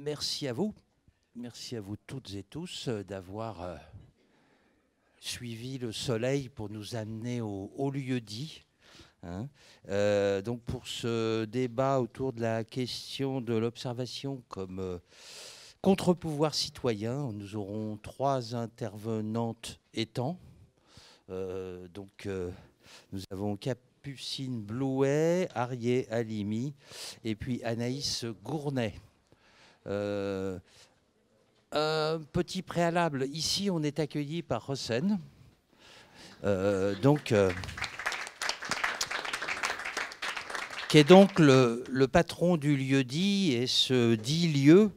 Merci à vous. Merci à vous toutes et tous d'avoir suivi le soleil pour nous amener au lieu dit. Hein. Donc pour ce débat autour de la question de l'observation comme contre-pouvoir citoyen, nous aurons 3 intervenantes étant. Nous avons Capucine Blouet, Arié Halimi et puis Anaïs Gournay. Un petit préalable. Ici, on est accueilli par Rosen. Qui est donc le patron du lieu-dit, et ce dit lieu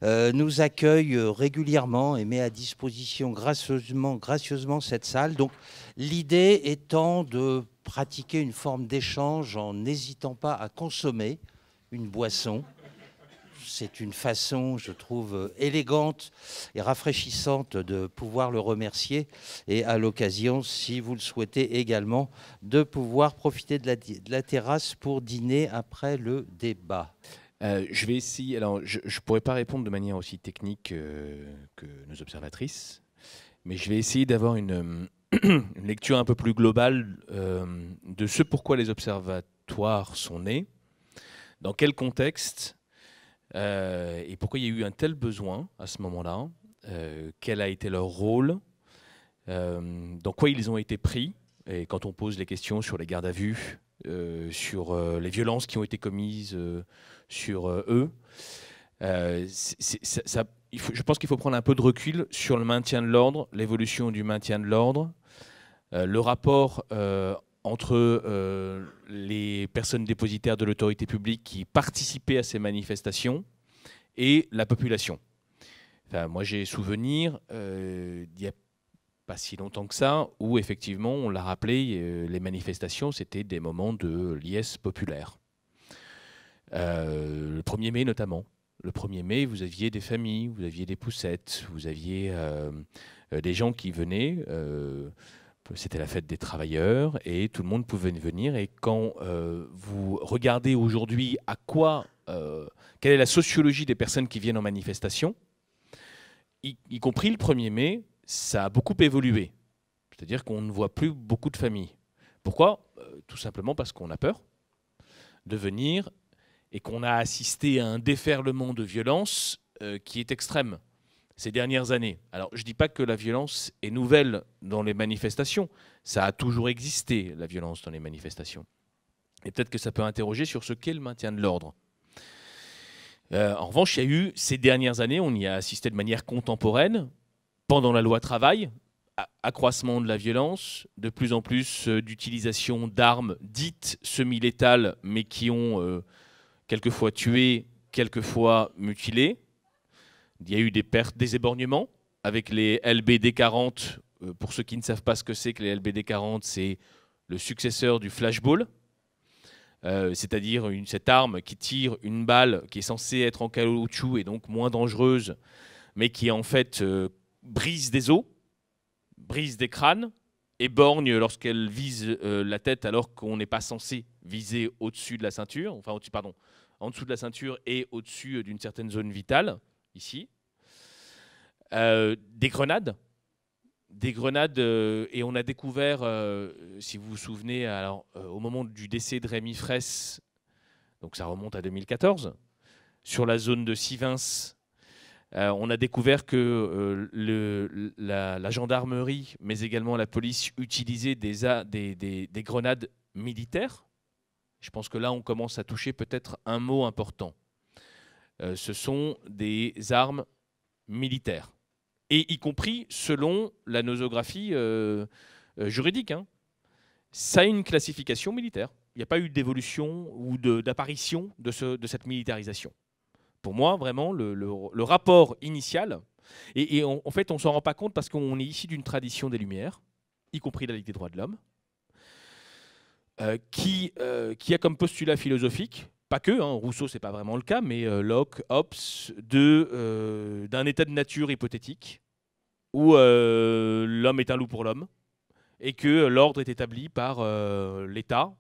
nous accueille régulièrement et met à disposition gracieusement cette salle. Donc l'idée étant de pratiquer une forme d'échange en n'hésitant pas à consommer une boisson. C'est une façon, je trouve, élégante et rafraîchissante de pouvoir le remercier. Et à l'occasion, si vous le souhaitez également, de pouvoir profiter de la terrasse pour dîner après le débat. Je vais essayer. Alors, je ne pourrais pas répondre de manière aussi technique que nos observatrices, mais je vais essayer d'avoir une lecture un peu plus globale de ce pourquoi les observatoires sont nés, dans quel contexte. Et pourquoi il y a eu un tel besoin à ce moment-là, quel a été leur rôle, dans quoi ils ont été pris, et quand on pose les questions sur les gardes à vue, sur les violences qui ont été commises sur eux, je pense qu'il faut prendre un peu de recul sur le maintien de l'ordre, l'évolution du maintien de l'ordre, le rapport entre les personnes dépositaires de l'autorité publique qui participaient à ces manifestations et la population. Enfin, moi, j'ai souvenir, il n'y a pas si longtemps que ça, où effectivement, on l'a rappelé, les manifestations, c'était des moments de liesse populaire. Le 1er mai notamment. Le 1er mai, vous aviez des familles, vous aviez des poussettes, vous aviez des gens qui venaient... C'était la fête des travailleurs et tout le monde pouvait venir. Et quand vous regardez aujourd'hui quelle est la sociologie des personnes qui viennent en manifestation, y compris le 1er mai, ça a beaucoup évolué. C'est-à-dire qu'on ne voit plus beaucoup de familles. Pourquoi ? Tout simplement parce qu'on a peur de venir et qu'on a assisté à un déferlement de violence qui est extrême ces dernières années. Alors, je ne dis pas que la violence est nouvelle dans les manifestations. Ça a toujours existé, la violence dans les manifestations. Et peut-être que ça peut interroger sur ce qu'est le maintien de l'ordre. En revanche, il y a eu, ces dernières années, on y a assisté de manière contemporaine, pendant la loi travail, accroissement de la violence, de plus en plus d'utilisation d'armes dites semi-létales, mais qui ont quelquefois tué, quelquefois mutilé. Il y a eu des pertes, des éborgnements avec les LBD-40. Pour ceux qui ne savent pas ce que c'est que les LBD-40, c'est le successeur du flashball, c'est-à-dire cette arme qui tire une balle qui est censée être en caoutchouc et donc moins dangereuse, mais qui en fait brise des os, brise des crânes, éborgne lorsqu'elle vise la tête alors qu'on n'est pas censé viser au-dessus de la ceinture, enfin en dessous de la ceinture et au-dessus d'une certaine zone vitale. Ici, des grenades, et on a découvert, si vous vous souvenez, alors, au moment du décès de Rémi Fraisse, donc ça remonte à 2014, sur la zone de Sivins, on a découvert que la gendarmerie, mais également la police, utilisaient des grenades militaires. Je pense que là, on commence à toucher peut-être un mot important. Ce sont des armes militaires, et y compris selon la nosographie juridique. Hein. Ça a une classification militaire. Il n'y a pas eu d'évolution ou d'apparition de cette militarisation. Pour moi, vraiment, le rapport initial, et en fait, on ne s'en rend pas compte parce qu'on est ici d'une tradition des Lumières, y compris la Ligue des droits de l'homme, qui a comme postulat philosophique, pas que, hein, Rousseau c'est pas vraiment le cas, mais Locke, Hobbes, d'un état de nature hypothétique où l'homme est un loup pour l'homme et que l'ordre est établi par l'État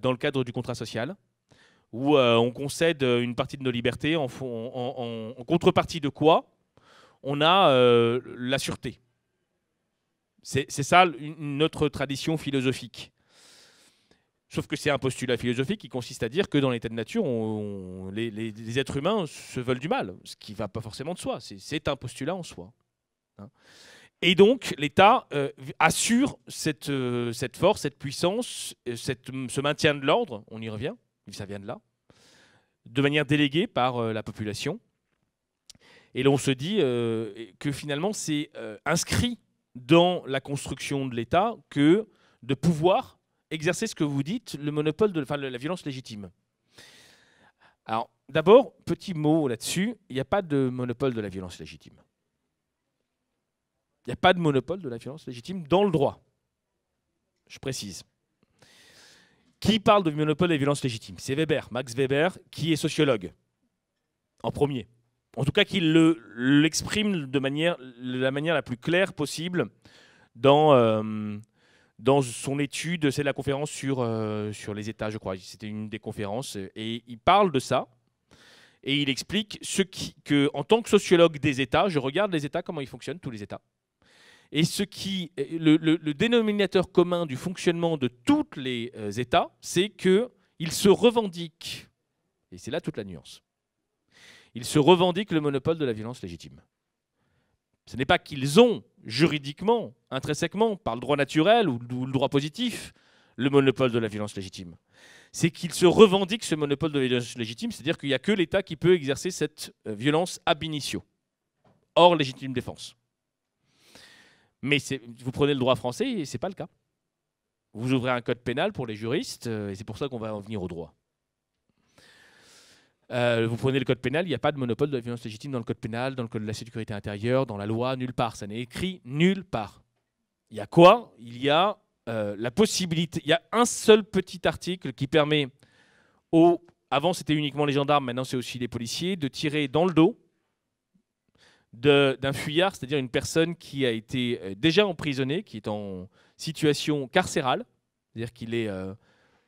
dans le cadre du contrat social, où on concède une partie de nos libertés en contrepartie de quoi on a la sûreté. C'est ça notre tradition philosophique. Sauf que c'est un postulat philosophique qui consiste à dire que dans l'état de nature, les êtres humains se veulent du mal, ce qui ne va pas forcément de soi. C'est un postulat en soi. Hein. Et donc, l'État assure cette force, cette puissance, ce maintien de l'ordre, on y revient, ça vient de là, de manière déléguée par la population. Et là, on se dit que finalement, c'est inscrit dans la construction de l'État que de pouvoir exercer ce que vous dites, le monopole de la violence légitime. Alors, d'abord, petit mot là-dessus, il n'y a pas de monopole de la violence légitime. Il n'y a pas de monopole de la violence légitime dans le droit. Je précise. Qui parle de monopole de la violence légitime? C'est Weber, Max Weber, qui est sociologue, en premier. En tout cas, qui l'exprime de la manière la plus claire possible dans son étude. C'est la conférence sur les États, je crois. C'était une des conférences. Et il parle de ça. Et il explique qu'en tant que sociologue des États, je regarde les États, comment ils fonctionnent, tous les États. Et le dénominateur commun du fonctionnement de tous les États, c'est qu'ils se revendiquent, et c'est là toute la nuance, ils se revendiquent le monopole de la violence légitime. Ce n'est pas qu'ils ont juridiquement, intrinsèquement, par le droit naturel ou le droit positif, le monopole de la violence légitime. C'est qu'ils se revendiquent ce monopole de la violence légitime, c'est-à-dire qu'il n'y a que l'État qui peut exercer cette violence ab initio, hors légitime défense. Mais vous prenez le droit français et ce n'est pas le cas. Vous ouvrez un code pénal pour les juristes, et c'est pour ça qu'on va en venir au droit. Vous prenez le code pénal, il n'y a pas de monopole de la violence légitime dans le code pénal, dans le code de la sécurité intérieure, dans la loi, nulle part. Ça n'est écrit nulle part. Il y a quoi? Il y a la possibilité, il y a un seul petit article qui permet avant c'était uniquement les gendarmes, maintenant c'est aussi les policiers, de tirer dans le dos d'un fuyard, c'est-à-dire une personne qui a été déjà emprisonnée, qui est en situation carcérale, c'est-à-dire qu'il est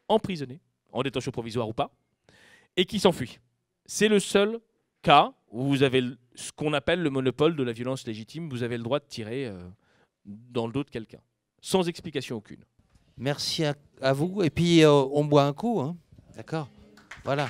emprisonné, en détention provisoire ou pas, et qui s'enfuit. C'est le seul cas où vous avez ce qu'on appelle le monopole de la violence légitime. Vous avez le droit de tirer dans le dos de quelqu'un, sans explication aucune. Merci à vous. Et puis, on boit un coup, hein. D'accord? Voilà.